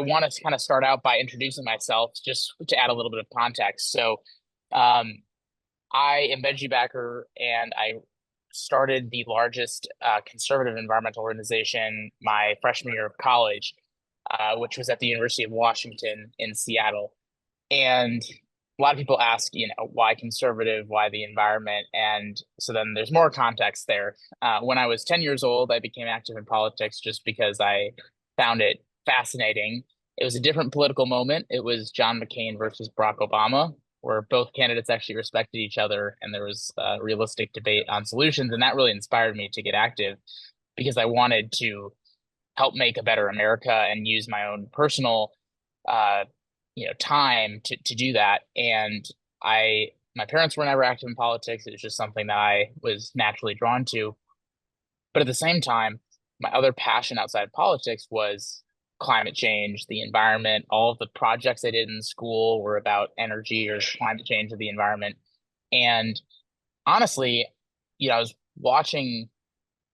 want to kind of start out by introducing myself just to add a little bit of context. So, um, I am Benji Backer, and I started the largest conservative environmental organization my freshman year of college, which was at the University of Washington in Seattle. And a lot of people ask, why conservative, why the environment? And so then there's more context there. When I was 10 years old, I became active in politics just because I found it fascinating. It was a different political moment. It was John McCain versus Barack Obama, where both candidates actually respected each other and there was a realistic debate on solutions. And that really inspired me to get active because I wanted to help make a better America and use my own personal uh, time to do that. And my parents were never active in politics. It was just something that I was naturally drawn to. But at the same time, my other passion outside of politics was climate change, the environment. All of the projects I did in school were about energy or climate change or the environment. And honestly, I was watching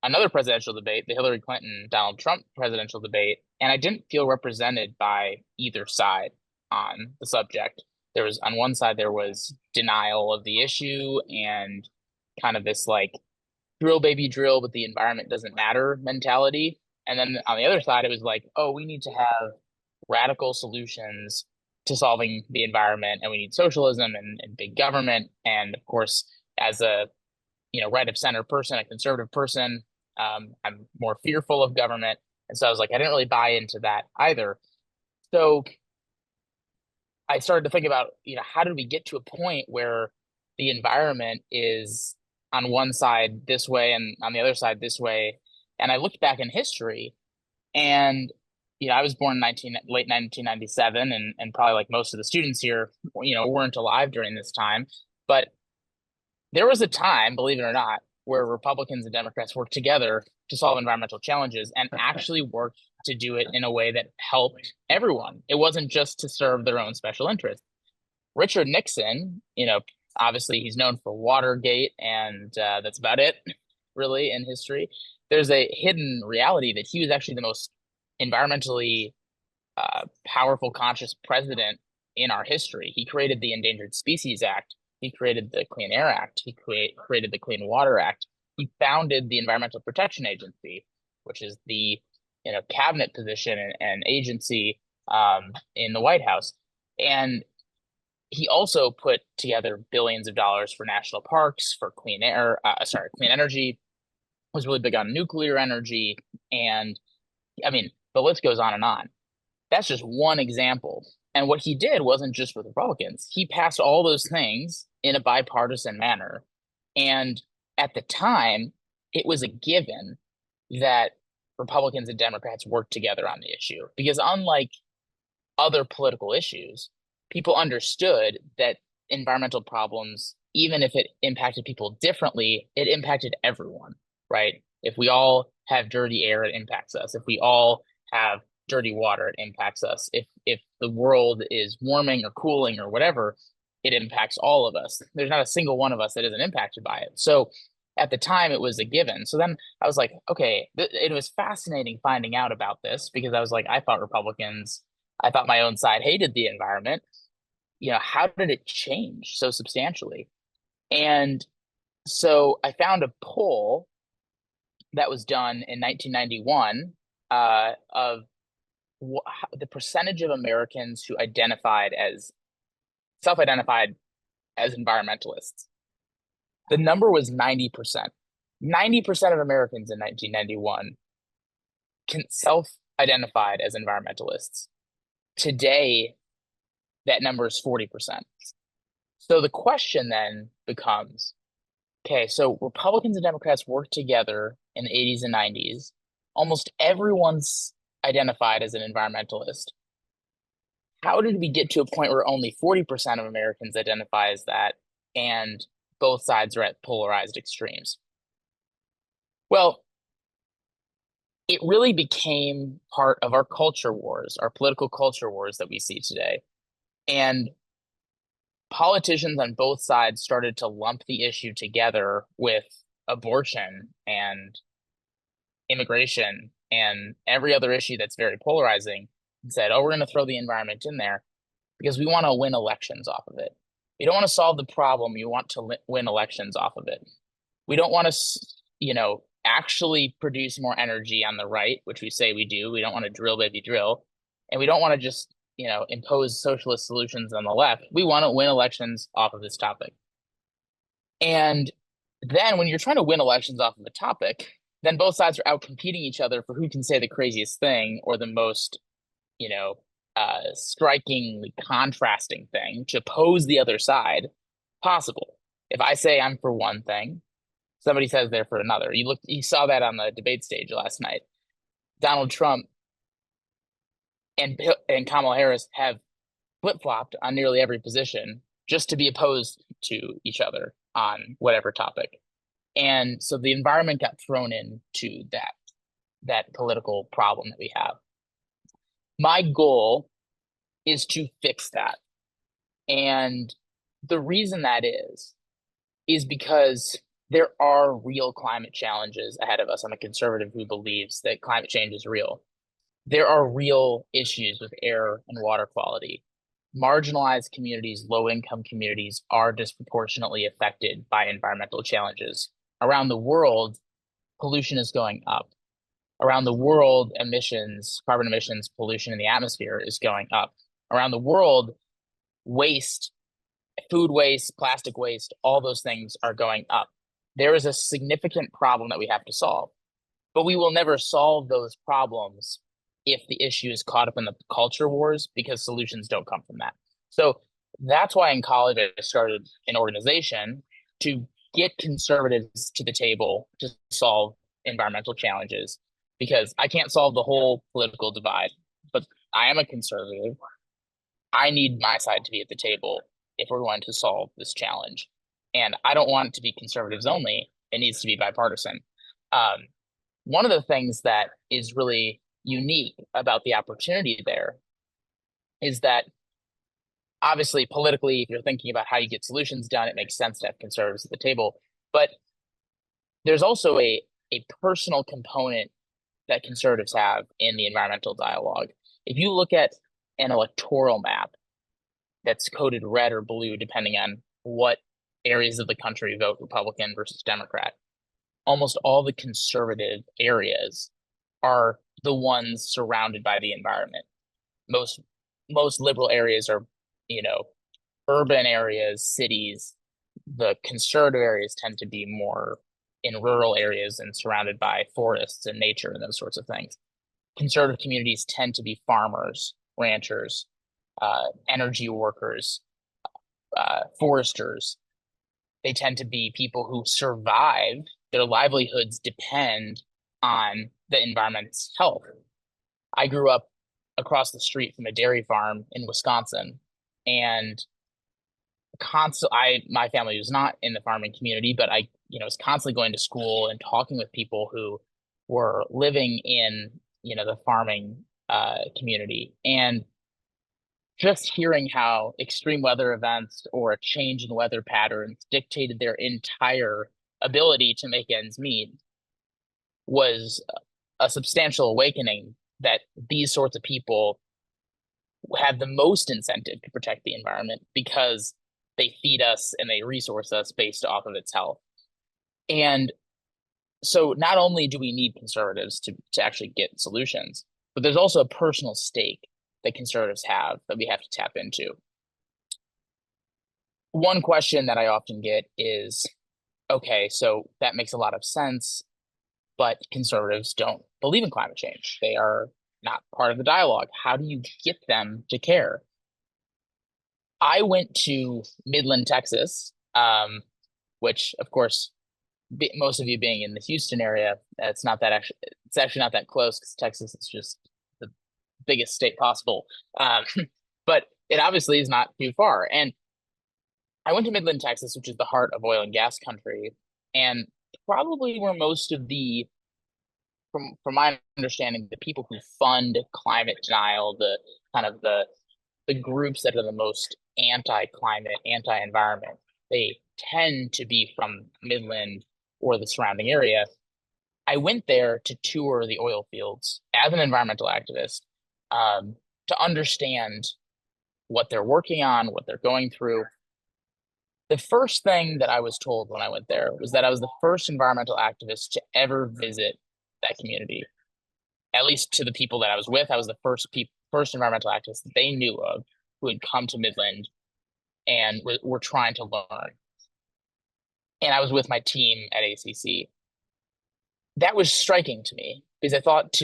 another presidential debate, the Hillary Clinton Donald Trump presidential debate, and I didn't feel represented by either side on the subject. There was on one side there was denial of the issue and kind of this like drill baby drill, but the environment doesn't matter mentality. And then on the other side, it was like, oh, we need to have radical solutions to solving the environment, and we need socialism and big government. And of course, as a right of center person, a conservative person, I'm more fearful of government. And so I was like, I didn't really buy into that either. So I started to think about, how did we get to a point where the environment is on one side this way and on the other side this way? And I looked back in history and, I was born in late 1997 and probably like most of the students here, weren't alive during this time. But there was a time, believe it or not, where Republicans and Democrats worked together to solve environmental challenges and actually worked to do it in a way that helped everyone. It wasn't just to serve their own special interests. Richard Nixon, obviously he's known for Watergate, and that's about it, really, in history. There's a hidden reality that he was actually the most environmentally powerful, conscious president in our history. He created the Endangered Species Act. He created the Clean Air Act. He created the Clean Water Act. He founded the Environmental Protection Agency, which is the cabinet position and agency in the White House. And he also put together billions of dollars for national parks, for clean energy. Was really big on nuclear energy, and I mean the list goes on and on. That's just one example. And what he did wasn't just with Republicans. He passed all those things in a bipartisan manner. And at the time, it was a given that Republicans and Democrats worked together on the issue. Because unlike other political issues, people understood that environmental problems, even if it impacted people differently, it impacted everyone, right? If we all have dirty air, it impacts us. If we all have dirty water, it impacts us. If the world is warming or cooling or whatever, it impacts all of us. There's not a single one of us that isn't impacted by it. So at the time, it was a given. So then I was like, okay, it was fascinating finding out about this because I was like, I thought my own side hated the environment. How did it change so substantially? And so I found a poll that was done in 1991 of the percentage of Americans who self-identified as environmentalists. The number was 90%. 90% of Americans in 1991 self-identified as environmentalists. Today, that number is 40%. So the question then becomes, okay, so Republicans and Democrats worked together in the 80s and 90s. Almost everyone's identified as an environmentalist. How did we get to a point where only 40% of Americans identify as that and both sides are at polarized extremes? Well, it really became part of our culture wars, our political culture wars that we see today. And politicians on both sides started to lump the issue together with abortion and immigration and every other issue that's very polarizing. and said, oh, we're going to throw the environment in there because we want to win elections off of it. We don't want to solve the problem. You want to win elections off of it. We don't want to, actually produce more energy on the right, which we say we do. We don't want to drill, baby, drill. And we don't want to just, impose socialist solutions on the left. We want to win elections off of this topic. And then when you're trying to win elections off of a topic, then both sides are out competing each other for who can say the craziest thing or the most, strikingly contrasting thing to oppose the other side possible. If I say I'm for one thing, somebody says they're for another. You saw that on the debate stage last night. Donald Trump and Kamala Harris have flip-flopped on nearly every position just to be opposed to each other on whatever topic. And so the environment got thrown into that political problem that we have. My goal is to fix that. And the reason that is because there are real climate challenges ahead of us. I'm a conservative who believes that climate change is real. There are real issues with air and water quality. Marginalized communities, low-income communities are disproportionately affected by environmental challenges. Around the world, pollution is going up. Around the world, carbon emissions, pollution in the atmosphere is going up. Around the world, waste, food waste, plastic waste, all those things are going up. There is a significant problem that we have to solve, but we will never solve those problems if the issue is caught up in the culture wars, because solutions don't come from that. So that's why in college I started an organization to get conservatives to the table to solve environmental challenges, because I can't solve the whole political divide, but I am a conservative. I need my side to be at the table if we're going to solve this challenge. And I don't want it to be conservatives only. It needs to be bipartisan. One of the things that is really unique about the opportunity there is that obviously politically, if you're thinking about how you get solutions done, it makes sense to have conservatives at the table. But there's also a personal component that conservatives have in the environmental dialogue. If you look at an electoral map that's coded red or blue, depending on what areas of the country vote Republican versus Democrat, almost all the conservative areas are the ones surrounded by the environment. Most liberal areas are, urban areas, cities. The conservative areas tend to be more in rural areas and surrounded by forests and nature and those sorts of things. Conservative communities tend to be farmers, ranchers, energy workers, foresters. They tend to be people who survive. Their livelihoods depend on the environment's health. I grew up across the street from a dairy farm in Wisconsin, and my family was not in the farming community, but I was constantly going to school and talking with people who were living in the farming community, and just hearing how extreme weather events or a change in weather patterns dictated their entire ability to make ends meet was a substantial awakening that these sorts of people have the most incentive to protect the environment because they feed us and they resource us based off of its health. And so not only do we need conservatives to actually get solutions, but there's also a personal stake that conservatives have that we have to tap into. One question that I often get is, okay, so that makes a lot of sense, but conservatives don't believe in climate change. They are not part of the dialogue. How do you get them to care? I went to Midland, Texas, which, of course, most of you being in the Houston area, it's actually not that close because Texas is just the biggest state possible. But it obviously is not too far. And I went to Midland, Texas, which is the heart of oil and gas country, and probably where most of from my understanding, the people who fund climate denial, the kind of the groups that are the most anti-climate, anti-environment, they tend to be from Midland or the surrounding area. I went there to tour the oil fields as an environmental activist. to understand what they're working on, what they're going through. The first thing that I was told when I went there was that I was the first environmental activist to ever visit that community. At least to the people that I was with, I was the first environmental activist that they knew of who had come to Midland and were trying to learn. And I was with my team at ACC. That was striking to me because I thought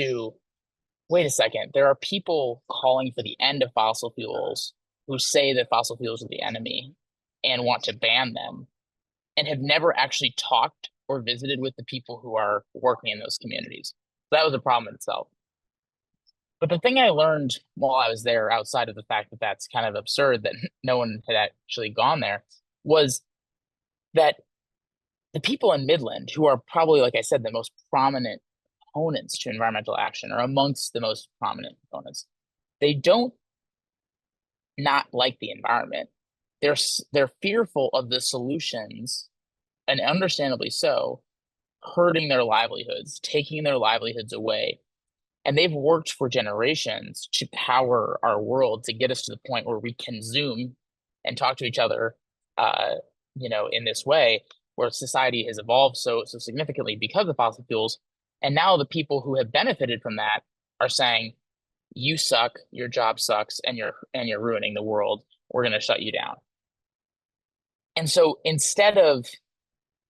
wait a second, there are people calling for the end of fossil fuels who say that fossil fuels are the enemy and want to ban them and have never actually talked or visited with the people who are working in those communities. So that was a problem in itself. But the thing I learned while I was there, outside of the fact that that's kind of absurd that no one had actually gone there, was that the people in Midland, who are probably, like I said, the most prominent opponents to environmental action, or amongst the most prominent opponents, they don't not like the environment. They're fearful of the solutions, and understandably so, hurting their livelihoods, taking their livelihoods away. And they've worked for generations to power our world to get us to the point where we can Zoom and talk to each other, in this way, where society has evolved so significantly because of fossil fuels. And now the people who have benefited from that are saying, "You suck, your job sucks, and you're ruining the world. We're going to shut you down." And so instead of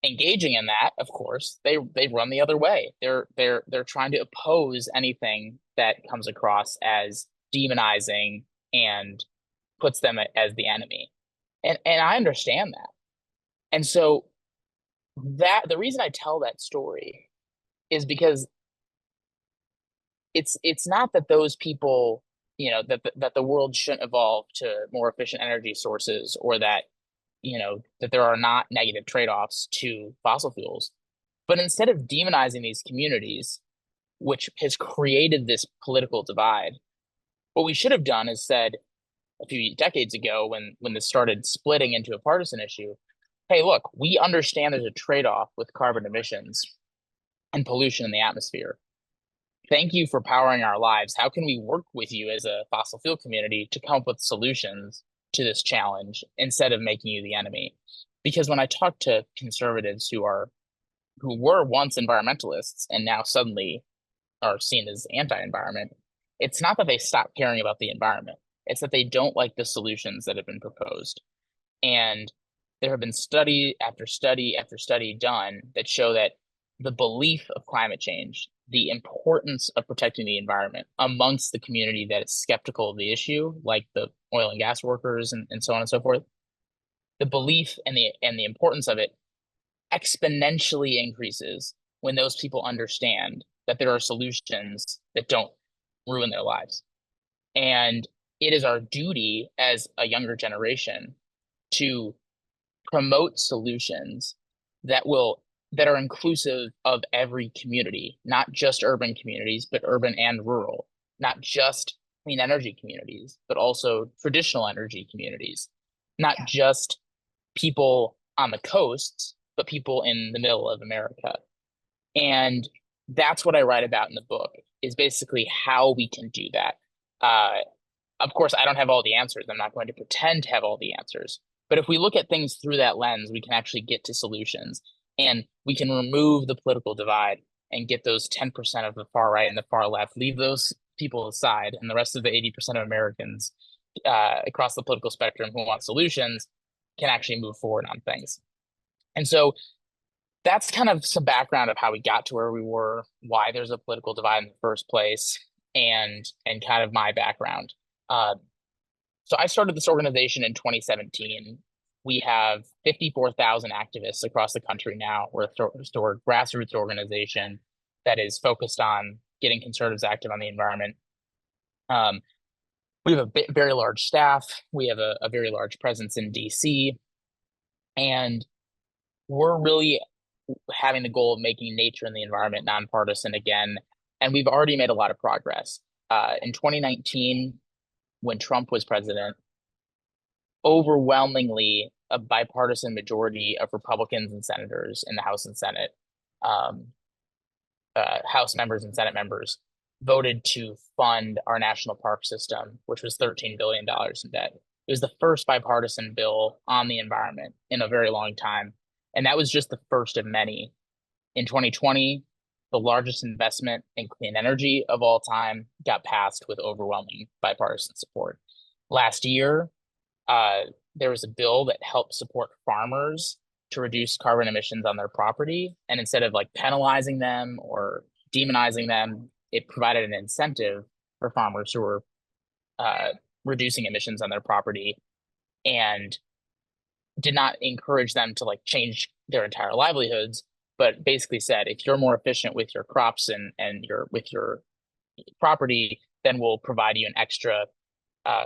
engaging in that, of course, they run the other way. They're trying to oppose anything that comes across as demonizing and puts them as the enemy. And I understand that. And so that the reason I tell that story is because it's not that those people, that the world shouldn't evolve to more efficient energy sources, or that that there are not negative trade-offs to fossil fuels. But instead of demonizing these communities, which has created this political divide, what we should have done is said a few decades ago, when this started splitting into a partisan issue, hey, look, we understand there's a trade-off with carbon emissions and pollution in the atmosphere. Thank you for powering our lives. How can we work with you as a fossil fuel community to come up with solutions to this challenge instead of making you the enemy? Because when I talk to conservatives who were once environmentalists and now suddenly are seen as anti-environment, it's not that they stop caring about the environment. It's that they don't like the solutions that have been proposed. And there have been study after study after study done that show that the belief of climate change, the importance of protecting the environment amongst the community that is skeptical of the issue, like the oil and gas workers and so on and so forth, the belief and the importance of it exponentially increases when those people understand that there are solutions that don't ruin their lives. And it is our duty as a younger generation to promote solutions that are inclusive of every community, not just urban communities, but urban and rural, not just clean energy communities, but also traditional energy communities, not just people on the coasts, but people in the middle of America. And that's what I write about in the book, is basically how we can do that. Of course, I don't have all the answers. I'm not going to pretend to have all the answers. But if we look at things through that lens, we can actually get to solutions, and we can remove the political divide and get those 10% of the far right and the far left, leave those people aside, and the rest of the 80% of Americans across the political spectrum who want solutions can actually move forward on things. And so that's kind of some background of how we got to where we were, why there's a political divide in the first place, and kind of my background. So I started this organization in 2017. We have 54,000 activists across the country now. We're a grassroots organization that is focused on getting conservatives active on the environment. We have a very large staff. We have a very large presence in DC. And we're really having the goal of making nature and the environment nonpartisan again. And we've already made a lot of progress. In 2019, when Trump was president, overwhelmingly a bipartisan majority of Republicans and senators in the House and Senate, House members and Senate members, voted to fund our national park system, which was $13 billion in debt. It was the first bipartisan bill on the environment in a very long time. And that was just the first of many. In 2020, the largest investment in clean energy of all time got passed with overwhelming bipartisan support. Last year, uh, there was a bill that helped support farmers to reduce carbon emissions on their property. And instead of like penalizing them or demonizing them, it provided an incentive for farmers who were uh, reducing emissions on their property and did not encourage them to like change their entire livelihoods, but basically said if you're more efficient with your crops and your with your property, then we'll provide you an extra uh,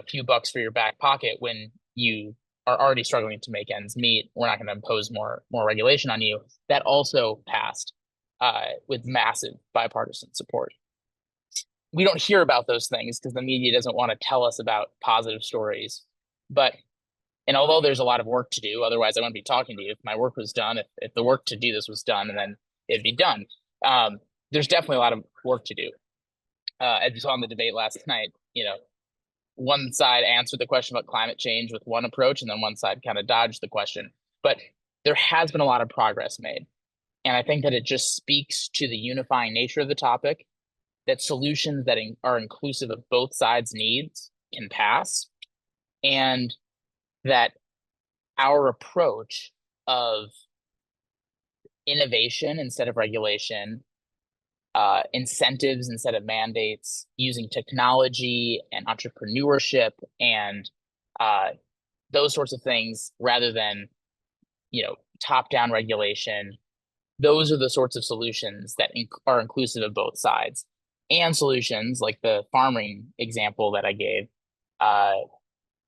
few bucks for your back pocket when you are already struggling to make ends meet. We're not going to impose more regulation on you. That also passed with massive bipartisan support. We don't hear about those things because the media doesn't want to tell us about positive stories. But and although there's a lot of work to do, otherwise I wouldn't be talking to you. If my work was done, if the work to do this was done, and then it'd be done. There's definitely a lot of work to do. As you saw in the debate last night, one side answered the question about climate change with one approach, and then one side kind of dodged the question. But there has been a lot of progress made. And I think that it just speaks to the unifying nature of the topic, that solutions that are inclusive of both sides' needs can pass, and that our approach of innovation instead of regulation, incentives instead of mandates, using technology and entrepreneurship and uh, those sorts of things rather than top-down regulation. Those are the sorts of solutions that are inclusive of both sides, and solutions like the farming example that I gave uh,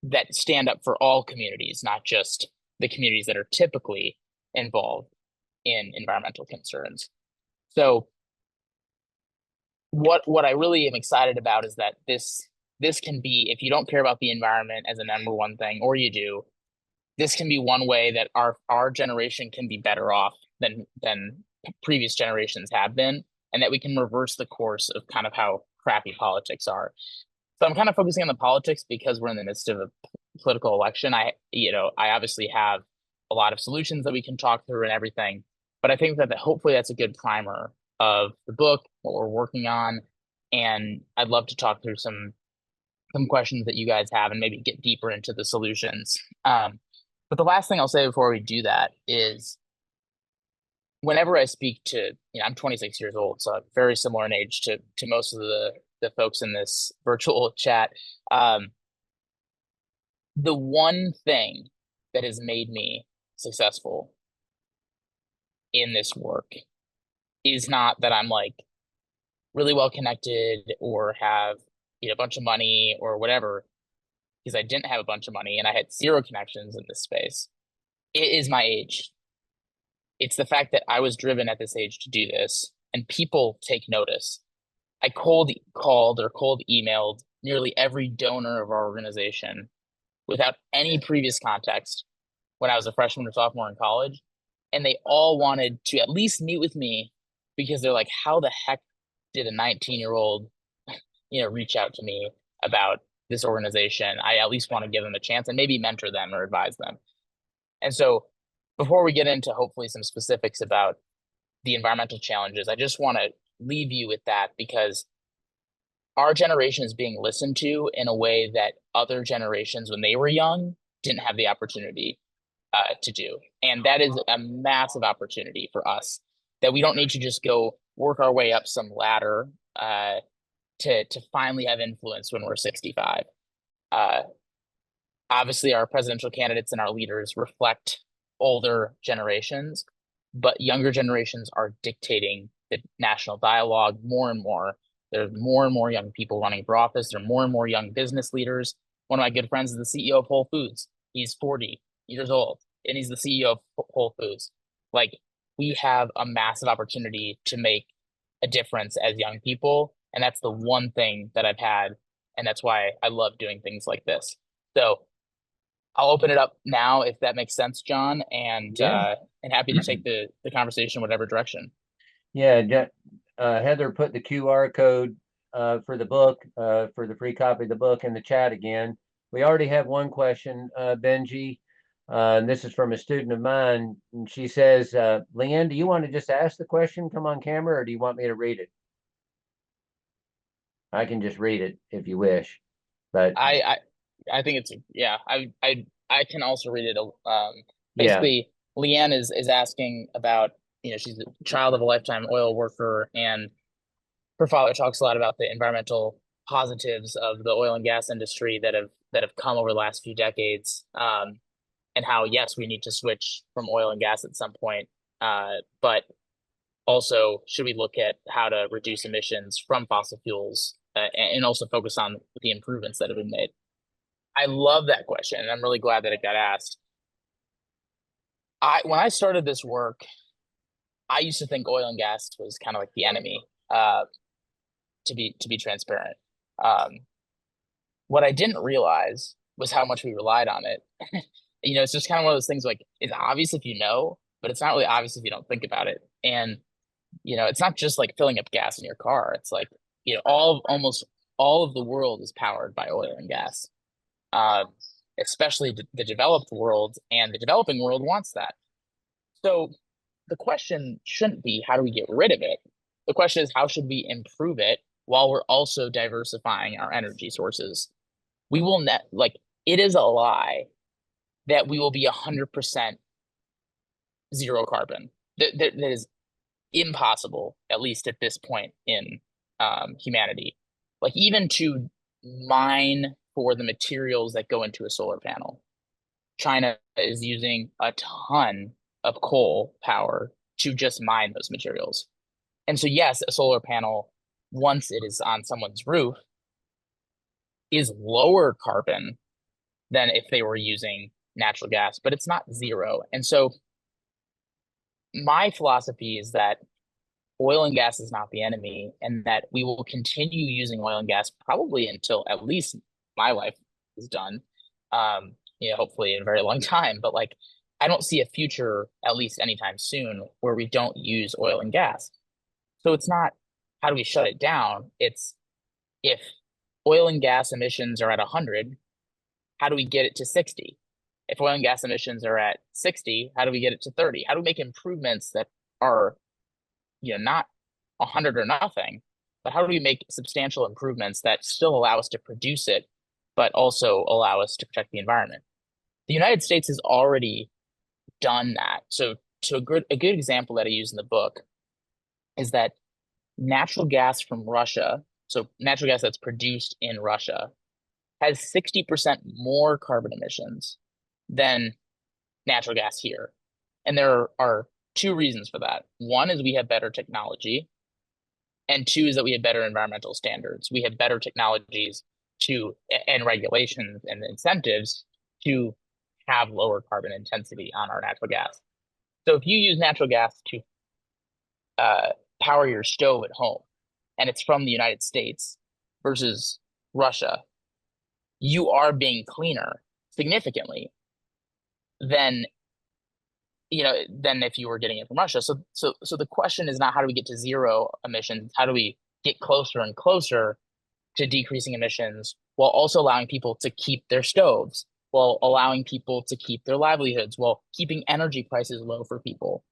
that stand up for all communities, not just the communities that are typically involved in environmental concerns. So what I really am excited about is that this can be, if you don't care about the environment as a number one thing, or you do, this can be one way that our generation can be better off than previous generations have been, and that we can reverse the course of kind of how crappy politics are. So I'm kind of focusing on the politics because we're in the midst of a political election. I obviously have a lot of solutions that we can talk through and everything, but I think that hopefully that's a good primer of the book, what we're working on, and I'd love to talk through some questions that you guys have and maybe get deeper into the solutions. But the last thing I'll say before we do that is whenever I speak to, I'm 26 years old, so I'm very similar in age to most of the folks in this virtual chat. The one thing that has made me successful in this work is not that I'm like really well connected or have a bunch of money or whatever, because I didn't have a bunch of money and I had zero connections in this space. It is my age. It's the fact that I was driven at this age to do this, and people take notice. I cold called or cold emailed nearly every donor of our organization without any previous context when I was a freshman or sophomore in college. And they all wanted to at least meet with me because they're like, how the heck did a 19-year-old, reach out to me about this organization? I at least want to give them a chance and maybe mentor them or advise them. And so before we get into hopefully some specifics about the environmental challenges, I just want to leave you with that, because our generation is being listened to in a way that other generations when they were young didn't have the opportunity to do. And that is a massive opportunity for us, that we don't need to just go work our way up some ladder to finally have influence when we're 65. Obviously, our presidential candidates and our leaders reflect older generations, but younger generations are dictating the national dialogue more and more. There's more and more young people running for office. There are more and more young business leaders. One of my good friends is the CEO of Whole Foods. He's 40 years old, and he's the CEO of Whole Foods. Like, we have a massive opportunity to make a difference as young people, and that's the one thing that I've had, and that's why I love doing things like this. So I'll open it up now if that makes sense, John, and Yeah. and happy to take the conversation whatever direction. Yeah, Heather put the QR code for the book, for the free copy of the book in the chat again. We already have one question, Benji, and this is from a student of mine. And she says, Leanne, do you want to just ask the question, come on camera, or do you want me to read it? I can just read it if you wish, but I think it's yeah. I can also read it. yeah, Basically, Leanne is asking about, she's a child of a lifetime oil worker, and her father talks a lot about the environmental positives of the oil and gas industry that have come over the last few decades, and how yes, we need to switch from oil and gas at some point, but also should we look at how to reduce emissions from fossil fuels, and also focus on the improvements that have been made. I love that question, and I'm really glad that it got asked. When I started this work, I used to think oil and gas was kind of like the enemy, to be transparent. Um, what I didn't realize was how much we relied on it. It's just kind of one of those things, like it's obvious if you know, but it's not really obvious if you don't think about it. And it's not just like filling up gas in your car. It's like, almost all of the world is powered by oil and gas, uh, especially the developed world, and the developing world wants that. So the question shouldn't be how do we get rid of it? The question is how should we improve it while we're also diversifying our energy sources? We will net like it is a lie that we will be 100% zero carbon. That is impossible, at least at this point in humanity. Like even to mine for the materials that go into a solar panel, China is using a ton of coal power to just mine those materials. And so, yes, a solar panel, once it is on someone's roof, is lower carbon than if they were using natural gas, but it's not zero. And so, my philosophy is that oil and gas is not the enemy, and that we will continue using oil and gas probably until at least my life is done. Hopefully in a very long time, but like I don't see a future, at least anytime soon, where we don't use oil and gas. So it's not how do we shut it down? It's if oil and gas emissions are at 100, how do we get it to 60? If oil and gas emissions are at 60, how do we get it to 30? How do we make improvements that are, not 100 or nothing, but how do we make substantial improvements that still allow us to produce it, but also allow us to protect the environment? The United States has already done that. So, a good example that I use in the book is that natural gas from Russia, so natural gas that's produced in Russia, has 60% more carbon emissions than natural gas here. And there are two reasons for that. One is we have better technology, and two is that we have better environmental standards. We have better technologies and regulations and incentives to have lower carbon intensity on our natural gas. So if you use natural gas to power your stove at home, and it's from the United States versus Russia, you are being cleaner significantly than than if you were getting it from Russia. So the question is not how do we get to zero emissions? How do we get closer and closer to decreasing emissions while also allowing people to keep their stoves, while allowing people to keep their livelihoods, while keeping energy prices low for people?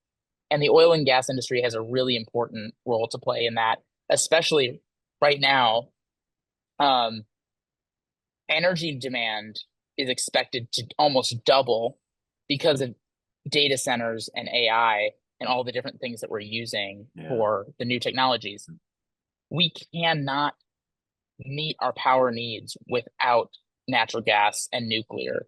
And the oil and gas industry has a really important role to play in that, especially right now. Um, Energy demand is expected to almost double because of data centers and AI and all the different things that we're using for the new technologies. We cannot meet our power needs without natural gas and nuclear.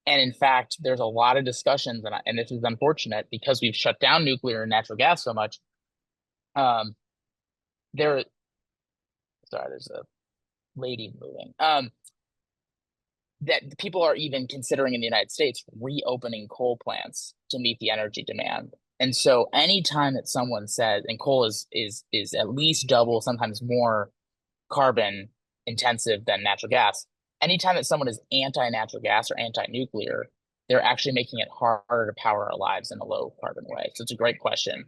And in fact, there's a lot of discussions, and this is unfortunate because we've shut down nuclear and natural gas so much. There, sorry, there's a lady moving. That people are even considering in the United States reopening coal plants to meet the energy demand. And so anytime that someone says, and coal is at least double, sometimes more carbon intensive than natural gas, anytime that someone is anti-natural gas or anti-nuclear, they're actually making it harder to power our lives in a low carbon way. So it's a great question.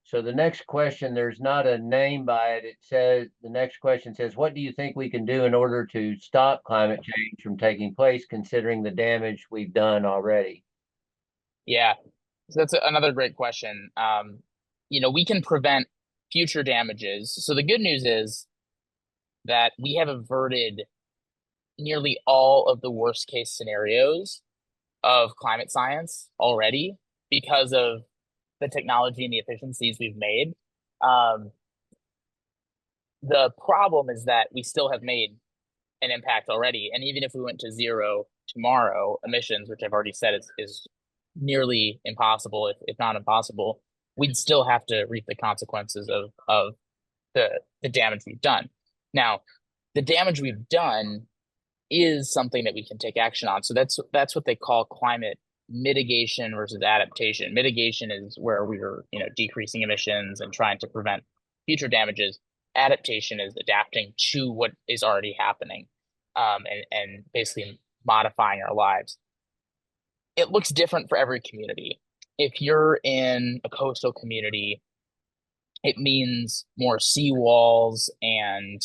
So the next question, there's not a name by it. It says, the next question says, what do you think we can do in order to stop climate change from taking place, considering the damage we've done already? Yeah, so that's another great question. We can prevent future damages. So the good news is that we have averted nearly all of the worst case scenarios of climate science already because of the technology and the efficiencies we've made. Um, the problem is that we still have made an impact already. And even if we went to zero tomorrow emissions, which I've already said is nearly impossible, if not impossible, we'd still have to reap the consequences of the damage we've done. Now, the damage we've done is something that we can take action on. So that's what they call climate mitigation versus adaptation. Mitigation is where we're, decreasing emissions and trying to prevent future damages. Adaptation is adapting to what is already happening, and basically modifying our lives. It looks different for every community. If you're in a coastal community, it means more seawalls and,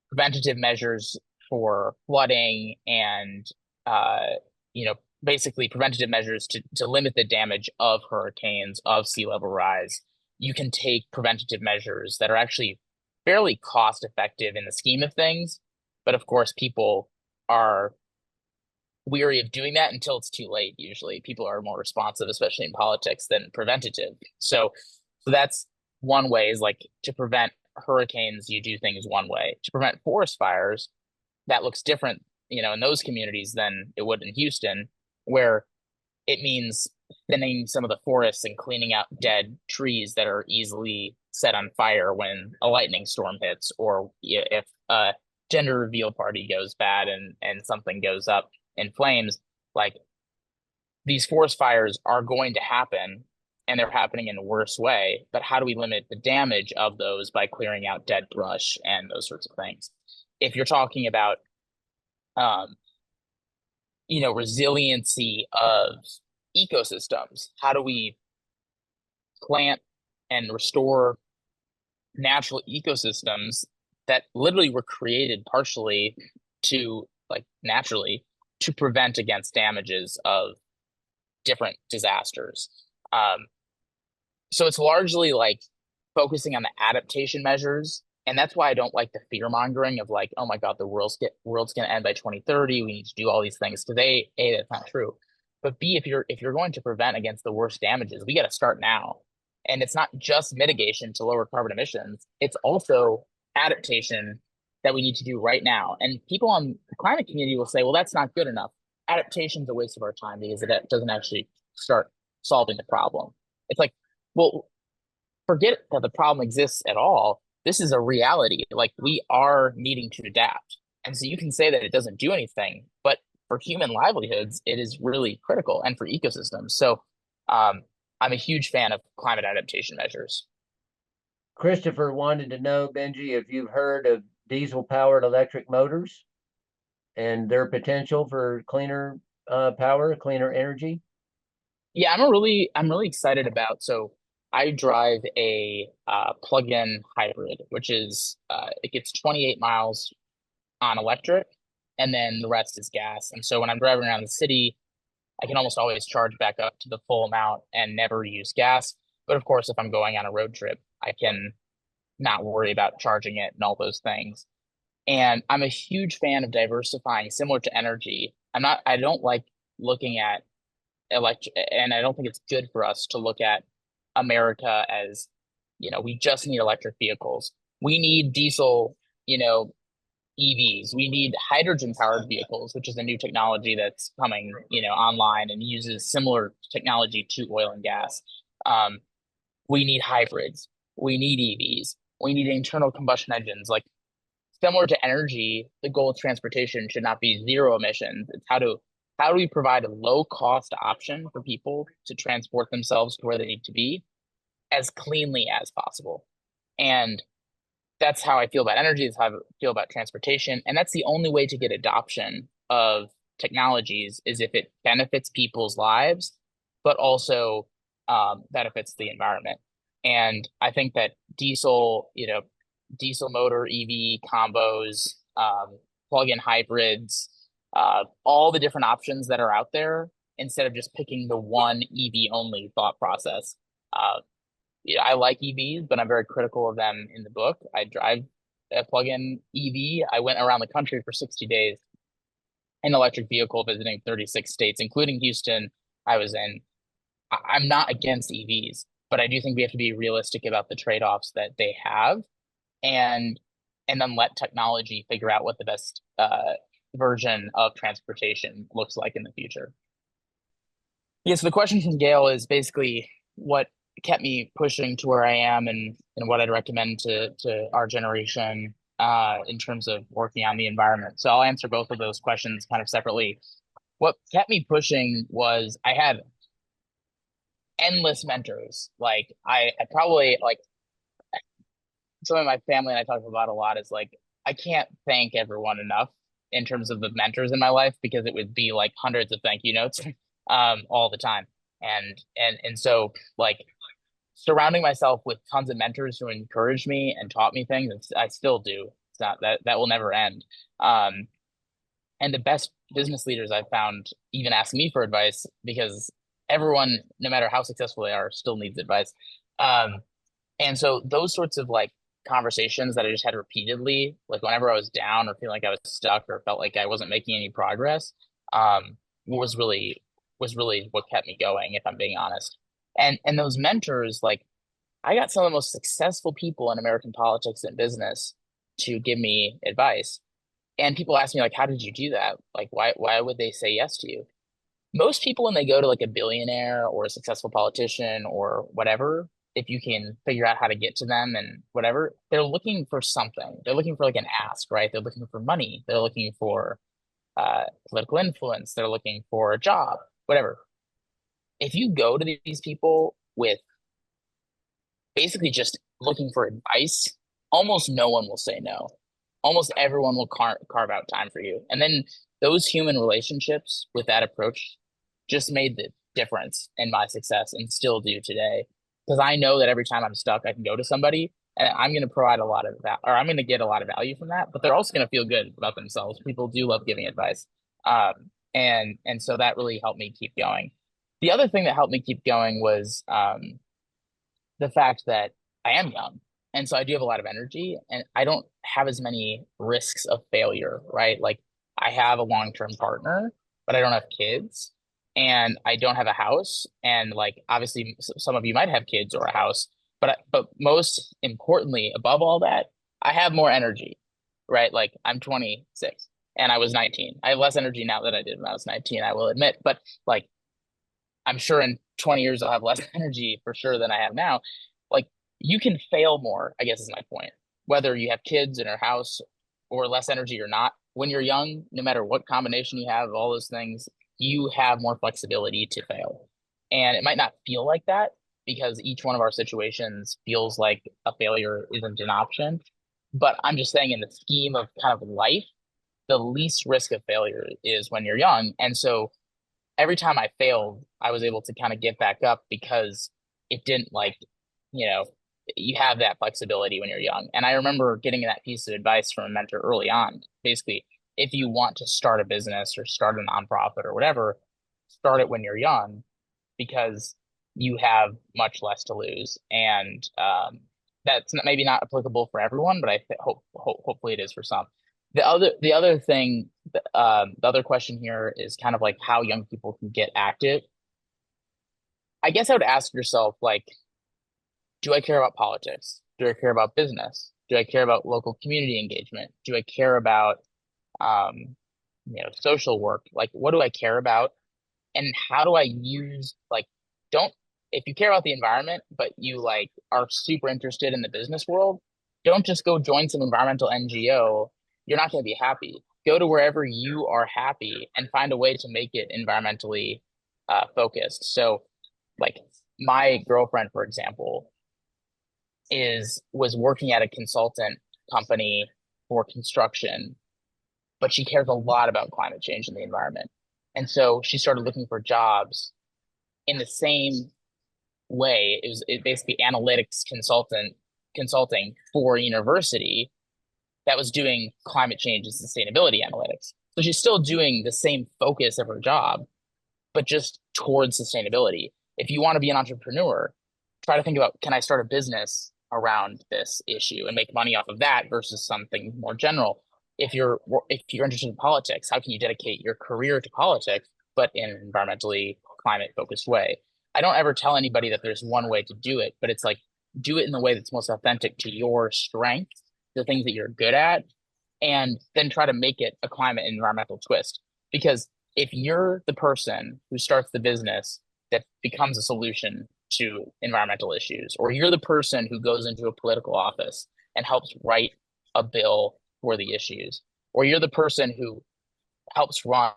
preventative measures for flooding and, uh, you know, basically preventative measures to limit the damage of hurricanes, of sea level rise. You can take preventative measures that are actually fairly cost effective in the scheme of things. But of course, people are weary of doing that until it's too late. Usually people are more responsive, especially in politics, than preventative. So that's one way, is like to prevent hurricanes, you do things one way. To prevent forest fires, that looks different, in those communities than it would in Houston, where it means thinning some of the forests and cleaning out dead trees that are easily set on fire when a lightning storm hits, or if a gender reveal party goes bad and something goes up in flames. Like, these forest fires are going to happen, and they're happening in a worse way. But how do we limit the damage of those? By clearing out dead brush and those sorts of things. If you're talking about, um, resiliency of ecosystems, how do we plant and restore natural ecosystems that literally were created partially to, like, naturally, to prevent against damages of different disasters. So it's largely like focusing on the adaptation measures. And that's why I don't like the fear mongering of, like, oh my God, the world's gonna end by 2030. We need to do all these things. Because A, that's not true. But B, if you're going to prevent against the worst damages, we got to start now. And it's not just mitigation to lower carbon emissions, it's also adaptation that we need to do right now. And people on the climate community will say, well, that's not good enough. Adaptation is a waste of our time because it doesn't actually start solving the problem. It's like, well, forget that the problem exists at all. This is a reality. Like, we are needing to adapt. And so you can say that it doesn't do anything, but for human livelihoods, it is really critical, and for ecosystems. So I'm a huge fan of climate adaptation measures. Christopher wanted to know, Benji, if you've heard of diesel-powered electric motors and their potential for cleaner power, cleaner energy. Yeah, I'm really excited about. So I drive a plug-in hybrid, which is it gets 28 miles on electric, and then the rest is gas. And so when I'm driving around the city, I can almost always charge back up to the full amount and never use gas. But of course, if I'm going on a road trip, I can not worry about charging it and all those things. And I'm a huge fan of diversifying, similar to energy. I don't like looking at electric, and I don't think it's good for us to look at America as, we just need electric vehicles. We need diesel, EVs. We need hydrogen powered vehicles, which is a new technology that's coming, online and uses similar technology to oil and gas. Um, we need hybrids. We need EVs. We need internal combustion engines. Like, similar to energy, the goal of transportation should not be zero emissions. It's how do we provide a low cost option for people to transport themselves to where they need to be as cleanly as possible. And that's how I feel about energy, is how I feel about transportation. And that's the only way to get adoption of technologies, is if it benefits people's lives, but also benefits the environment. And I think that diesel motor EV combos, plug-in hybrids, all the different options that are out there instead of just picking the one EV only thought process. Uh, I like EVs, but I'm very critical of them in the book. I drive a plug-in EV. I went around the country for 60 days in electric vehicle, visiting 36 states, including Houston. I was in. I'm not against EVs, but I do think we have to be realistic about the trade-offs that they have, and and then let technology figure out what the best version of transportation looks like in the future. Yeah, so the question from Gail is basically what kept me pushing to where I am, and what I'd recommend to our generation in terms of working on the environment. So I'll answer both of those questions kind of separately. What kept me pushing was I had endless mentors. Like I probably like some of my family and I talk about a lot is like I can't thank everyone enough in terms of the mentors in my life because it would be like hundreds of thank you notes all the time. And so like surrounding myself with tons of mentors who encouraged me and taught me things, I still do. It's not that will never end. Um, and the best business leaders I've found even ask me for advice because everyone, no matter how successful they are, still needs advice. Um, and so those sorts of like conversations that I just had repeatedly, like whenever I was down or feeling like I was stuck or felt like I wasn't making any progress, um, was really was really what kept me going, if I'm being honest. And those mentors, like I got some of the most successful people in American politics and business to give me advice. And people ask me like, how did you do that? Like, why would they say yes to you? Most people when they go to like a billionaire or a successful politician or whatever, if you can figure out how to get to them and whatever, they're looking for something. They're looking for like an ask, right? They're looking for money. They're looking for political influence. They're looking for a job, whatever. If you go to these people with basically just looking for advice, almost no one will say no. Almost everyone will carve out time for you. And then those human relationships with that approach just made the difference in my success and still do today. Because I know that every time I'm stuck, I can go to somebody and I'm going to provide a lot of that, or I'm going to get a lot of value from that, but they're also going to feel good about themselves. People do love giving advice. And so that really helped me keep going. The other thing that helped me keep going was the fact that I am young. And so I do have a lot of energy and I don't have as many risks of failure, right? Like I have a long-term partner, but I don't have kids and I don't have a house. And like obviously some of you might have kids or a house, but most importantly, above all that, I have more energy, right? Like I'm 26 and I was 19. I have less energy now than I did when I was 19, I will admit, but like I'm sure in 20 years I'll have less energy for sure than I have now. Like you can fail more, I guess is my point. Whether you have kids in your house or less energy or not, when you're young, no matter what combination you have of all those things, you have more flexibility to fail. And it might not feel like that because each one of our situations feels like a failure isn't an option. But I'm just saying in the scheme of kind of life, the least risk of failure is when you're young. And so every time I failed, I was able to kind of get back up because it didn't like, you know, you have that flexibility when you're young. And I remember getting that piece of advice from a mentor early on. Basically, if you want to start a business or start a nonprofit or whatever, start it when you're young because you have much less to lose. And that's maybe not applicable for everyone, but hopefully it is for some. The other thing, the other question here is kind of like how young people can get active. I guess I would ask yourself, like, do I care about politics? Do I care about business? Do I care about local community engagement? Do I care about um, social work? Like, what do I care about? And how do I use like don't if you care about the environment, but you like are super interested in the business world, don't just go join some environmental NGO. You're not going to be happy. Go to wherever you are happy and find a way to make it environmentally focused. So, like my girlfriend, for example, is was working at a consultant company for construction, but she cares a lot about climate change and the environment. And so she started looking for jobs in the same way. It basically analytics consulting for a university that was doing climate change and sustainability analytics. So she's still doing the same focus of her job, but just towards sustainability. If you want to be an entrepreneur, try to think about, can I start a business around this issue and make money off of that versus something more general. If you're interested in politics, how can you dedicate your career to politics, but in an environmentally climate focused way? I don't ever tell anybody that there's one way to do it, but it's like, do it in the way that's most authentic to your strengths, the things that you're good at, and then try to make it a climate and environmental twist. Because if you're the person who starts the business that becomes a solution to environmental issues, or you're the person who goes into a political office and helps write a bill for the issues, or you're the person who helps run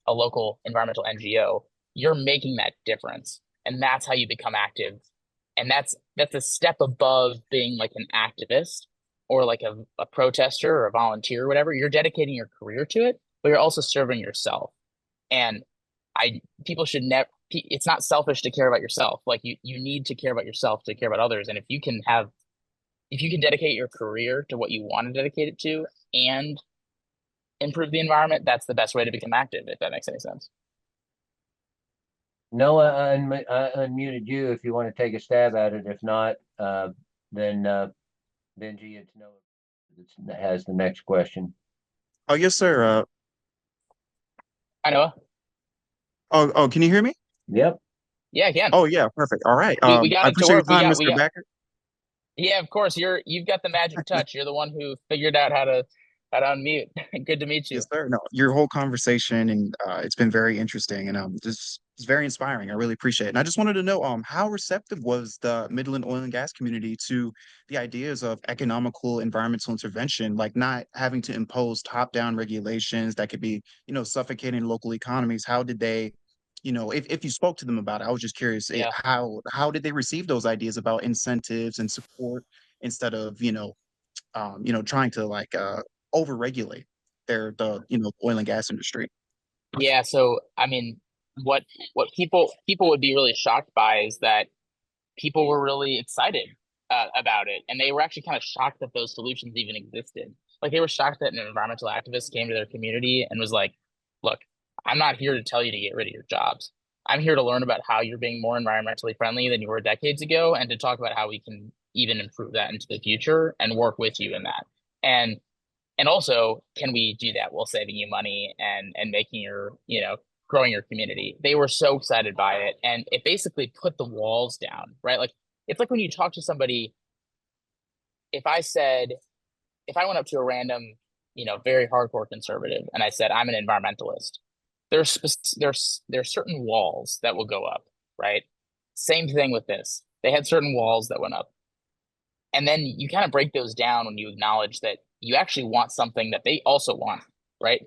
a local environmental NGO, you're making that difference. And that's how you become active. And that's a step above being like an activist or like a protester or a volunteer or whatever. You're dedicating your career to it, but you're also serving yourself. And I people should never, it's not selfish to care about yourself. Like you need to care about yourself to care about others. And if you can dedicate your career to what you want to dedicate it to and improve the environment, that's the best way to become active, if that makes any sense. Noah, I unmuted you if you want to take a stab at it. If not, then Benji, it's Noah that has the next question. Oh, yes, sir. I know. Can you hear me? Yep. Yeah, I can. Oh, yeah, perfect. All right. We got I it to appreciate your work. time, Mr. Backer. Yeah, of course. You've got the magic touch. You're the one who figured out how to unmute. Good to meet you. Yes, sir. No, your whole conversation and it's been very interesting and just it's very inspiring. I really appreciate it. And I just wanted to know how receptive was the Midland oil and gas community to the ideas of economical environmental intervention, like not having to impose top-down regulations that could be, suffocating local economies. How did they, if you spoke to them about it, I was just curious, Yeah. how did they receive those ideas about incentives and support instead of, trying to like overregulate the oil and gas industry. Yeah, so I mean, what people would be really shocked by is that people were really excited about it, and they were actually kind of shocked that those solutions even existed. Like they were shocked that an environmental activist came to their community and was like, "Look, I'm not here to tell you to get rid of your jobs. I'm here to learn about how you're being more environmentally friendly than you were decades ago, and to talk about how we can even improve that into the future and work with you in that." And and also, can we do that while saving you money and making your, growing your community? They were so excited by it, and it basically put the walls down, right? Like it's like when you talk to somebody, if I said, if I went up to a random, very hardcore conservative and I said, I'm an environmentalist, there's certain walls that will go up, right? Same thing with this. They had certain walls that went up. And then you kind of break those down when you acknowledge that you actually want something that they also want, right?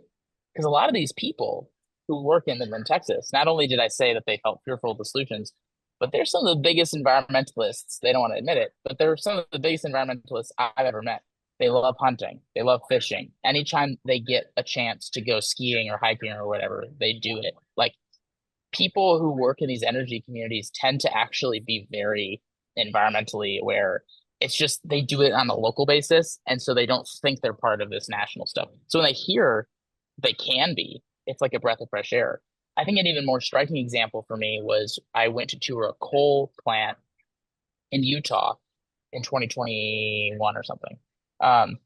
Because a lot of these people who work in Midland, Texas, not only did I say that they felt fearful of the solutions, but they're some of the biggest environmentalists. They don't want to admit it, but they're some of the biggest environmentalists I've ever met. They love hunting. They love fishing. Anytime they get a chance to go skiing or hiking or whatever, they do it. Like people who work in these energy communities tend to actually be very environmentally aware. It's just they do it on a local basis, and so they don't think they're part of this national stuff. So when they hear they can be, it's like a breath of fresh air. I think an even more striking example for me was I went to tour a coal plant in Utah in 2021 or something. Um,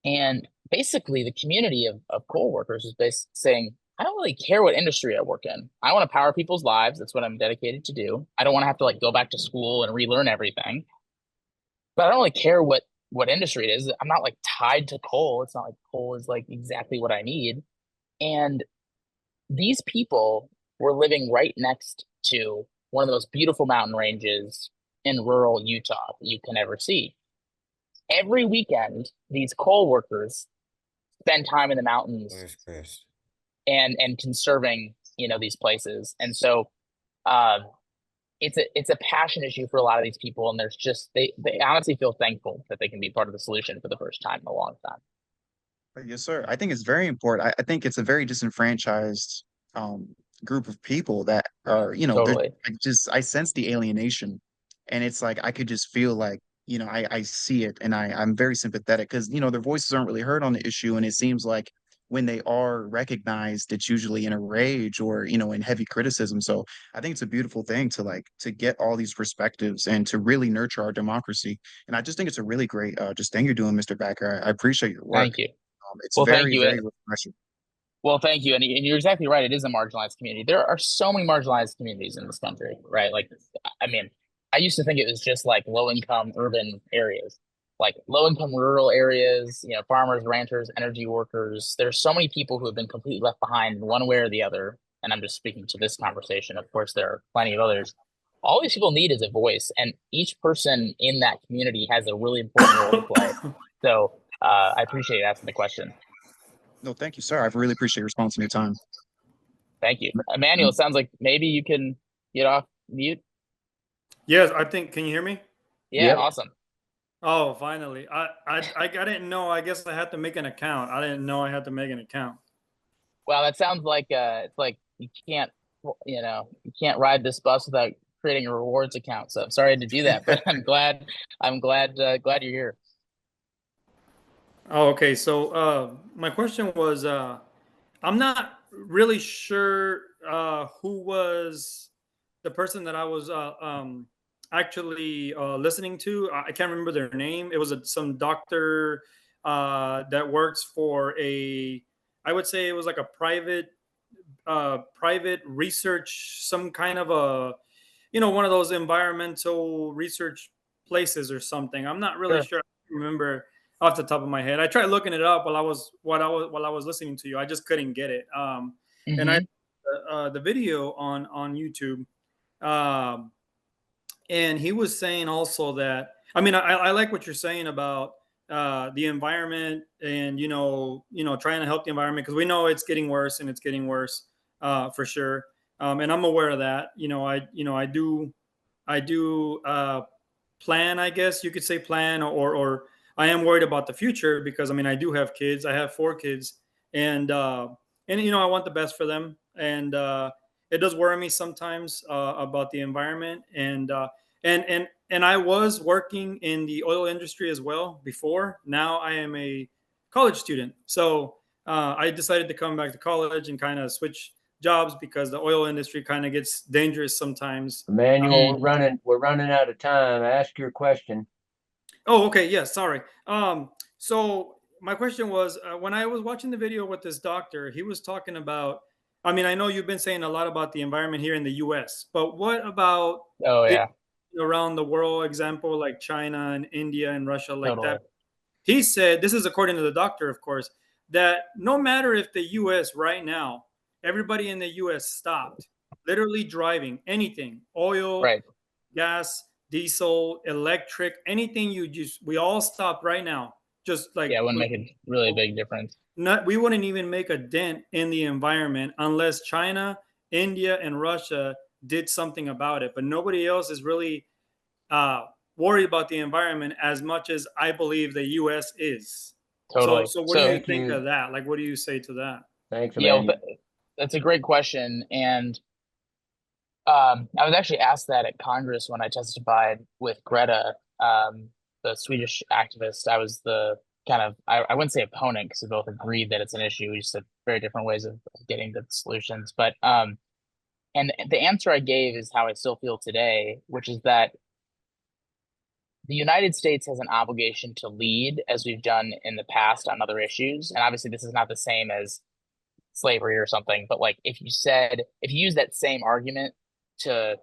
and basically, the community of coal workers is basically saying, I don't really care what industry I work in. I want to power people's lives. That's what I'm dedicated to do. I don't want to have to like go back to school and relearn everything. But I don't really care what industry it is. I'm not like tied to coal. It's not like coal is like exactly what I need. And these people were living right next to one of the most beautiful mountain ranges in rural Utah that you can ever see. Every weekend, these coal workers spend time in the mountains Where's Chris? and conserving, these places. And so um, it's a passion issue for a lot of these people, and there's just they honestly feel thankful that they can be part of the solution for the first time in a long time. Yes, sir. I think it's very important. I think it's a very disenfranchised group of people that are, they're Totally. I sense the alienation, and it's like I could just feel like, I see it, and I'm very sympathetic because, their voices aren't really heard on the issue, and it seems like when they are recognized, it's usually in a rage or, in heavy criticism. So I think it's a beautiful thing to get all these perspectives and to really nurture our democracy. And I just think it's a really great just thing you're doing, Mr. Backer. I appreciate your work. Thank you. It's Well, thank very, you. very refreshing. Well, thank you. And you're exactly right. It is a marginalized community. There are so many marginalized communities in this country, right? Like, I mean, I used to think it was just like low income urban areas, like low income rural areas, farmers, ranchers, energy workers. There's so many people who have been completely left behind one way or the other. And I'm just speaking to this conversation. Of course, there are plenty of others. All these people need is a voice, and each person in that community has a really important role to play. So I appreciate you asking the question. No, thank you, sir. I really appreciate your response and your time. Thank you. Emmanuel, it sounds like maybe you can get off mute. Yes, I think. Can you hear me? Yeah, Yep. awesome. Oh, finally. I didn't know. I guess I had to make an account. I didn't know I had to make an account. Well, that sounds like it's like you can't ride this bus without creating a rewards account. So I'm sorry to do that, but I'm glad you're here. Oh, okay. So my question was I'm not really sure who was the person that I was actually listening to. I can't remember their name. It was some doctor that works for I would say it was like a private research, some kind of one of those environmental research places or something. I'm not really Sure. sure. I don't remember off the top of my head. I tried looking it up while I was listening to you. I just couldn't get it. And I Hmm. the video on YouTube, um, and he was saying also that, I mean, I like what you're saying about the environment, and trying to help the environment, because we know it's getting worse, and it's getting worse for sure. And I'm aware of that. I do plan, I guess you could say, plan, or I am worried about the future, because I mean, I do have kids. I have 4 kids, and I want the best for them. And it does worry me sometimes about the environment. And I was working in the oil industry as well before. Now I am a college student, so I decided to come back to college and kind of switch jobs, because the oil industry kind of gets dangerous sometimes. Emmanuel, we're running out of time. Ask your question. Oh, okay. Yeah, sorry. So my question was, when I was watching the video with this doctor, he was talking about. I mean, I know you've been saying a lot about the environment here in the U.S., but what about Oh it yeah, around the world? Example like China and India and Russia, like totally. that. He said, this is according to the doctor, of course, that no matter if the U.S. right now, everybody in the U.S. stopped literally driving anything, oil, Right. gas, diesel, electric, anything, we all stopped right now. Just like Yeah, it wouldn't make a really big difference. we wouldn't even make a dent in the environment unless China, India, and Russia did something about it. But nobody else is really uh, worried about the environment as much as I believe the U.S. is. So, Totally. so what do So you Thank think you. of that? Like, what do you say to that? Thanks, yeah, Emmanuel. that's a great question, and I was actually asked that at Congress when I testified with Greta, the Swedish activist. I was the kind of I wouldn't say opponent because we both agreed that it's an issue. We just have very different ways of getting to the solutions. But and the answer I gave is how I still feel today, which is that the United States has an obligation to lead as we've done in the past on other issues. And obviously, this is not the same as slavery or something, but like if you use that same argument to,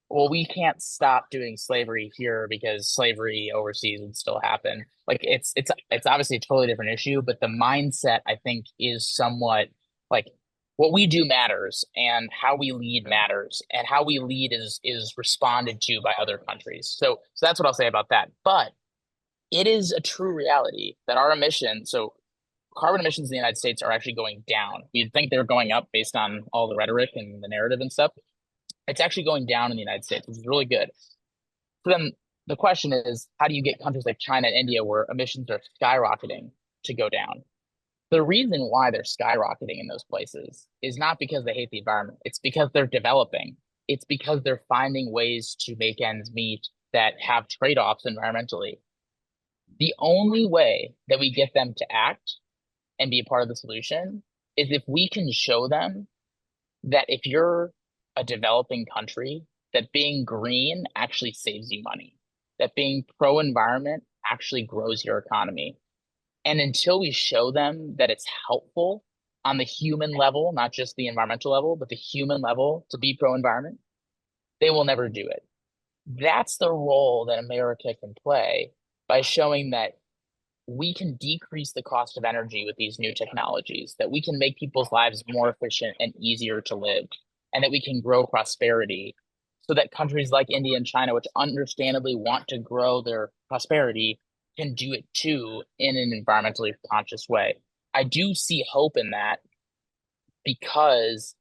well, we can't stop doing slavery here because slavery overseas would still happen. Like it's obviously a totally different issue, but the mindset I think is somewhat like what we do matters and how we lead matters, and how we lead is responded to by other countries. So that's what I'll say about that. But it is a true reality that our emissions, so carbon emissions in the United States are actually going down. You'd think they're going up based on all the rhetoric and the narrative and stuff. It's actually going down in the United States, which is really good. So then the question is, how do you get countries like China and India, where emissions are skyrocketing, to go down? The reason why they're skyrocketing in those places is not because they hate the environment. It's because they're developing. It's because they're finding ways to make ends meet that have trade-offs environmentally. The only way that we get them to act and be a part of the solution is if we can show them that if you're a developing country, that being green actually saves you money, that being pro-environment actually grows your economy. And until we show them that it's helpful on the human level, not just the environmental level, but the human level to be pro-environment, they will never do it. That's the role that America can play by showing that we can decrease the cost of energy with these new technologies, that we can make people's lives more efficient and easier to live, and that we can grow prosperity so that countries like India and China, which understandably want to grow their prosperity, can do it too in an environmentally conscious way. I do see hope in that because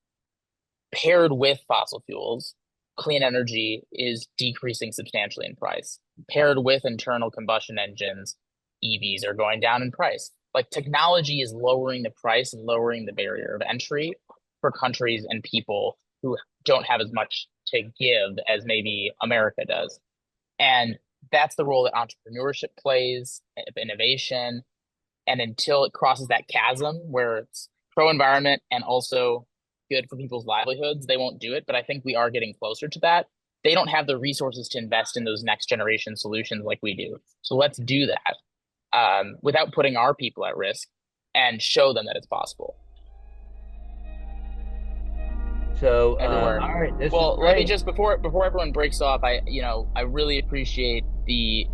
paired with fossil fuels, clean energy is decreasing substantially in price. Paired with internal combustion engines, EVs are going down in price. Like technology is lowering the price and lowering the barrier of entry for countries and people who don't have as much to give as maybe America does. And that's the role that entrepreneurship plays, innovation. And until it crosses that chasm where it's pro-environment and also good for people's livelihoods, they won't do it. But I think we are getting closer to that. They don't have the resources to invest in those next generation solutions like we do. So let's do that without putting our people at risk and show them that it's possible. So, Everywhere. all right, this Well, is let me great. just before everyone breaks off, I really appreciate the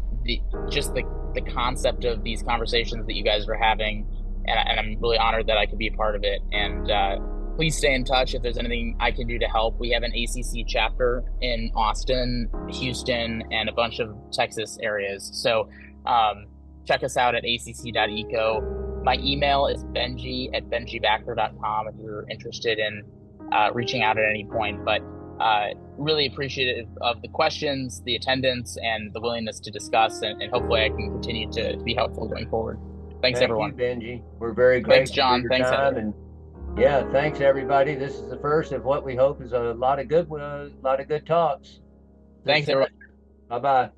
concept of these conversations that you guys are having, and I'm really honored that I could be a part of it. And please stay in touch if there's anything I can do to help. We have an ACC chapter in Austin, Houston, and a bunch of Texas areas. So check us out at acc.eco. My email is benji@benjibacker.com if you're interested in reaching out at any point. But really appreciative of the questions, the attendance, and the willingness to discuss, and hopefully I can continue to be helpful going forward. Thanks, Thank everyone. you, Benji. We're very Thanks, grateful John. for your Thanks, time, Heather. and yeah, thanks everybody. This is the first of what we hope is a lot of good talks. Thanks, everyone. Bye bye.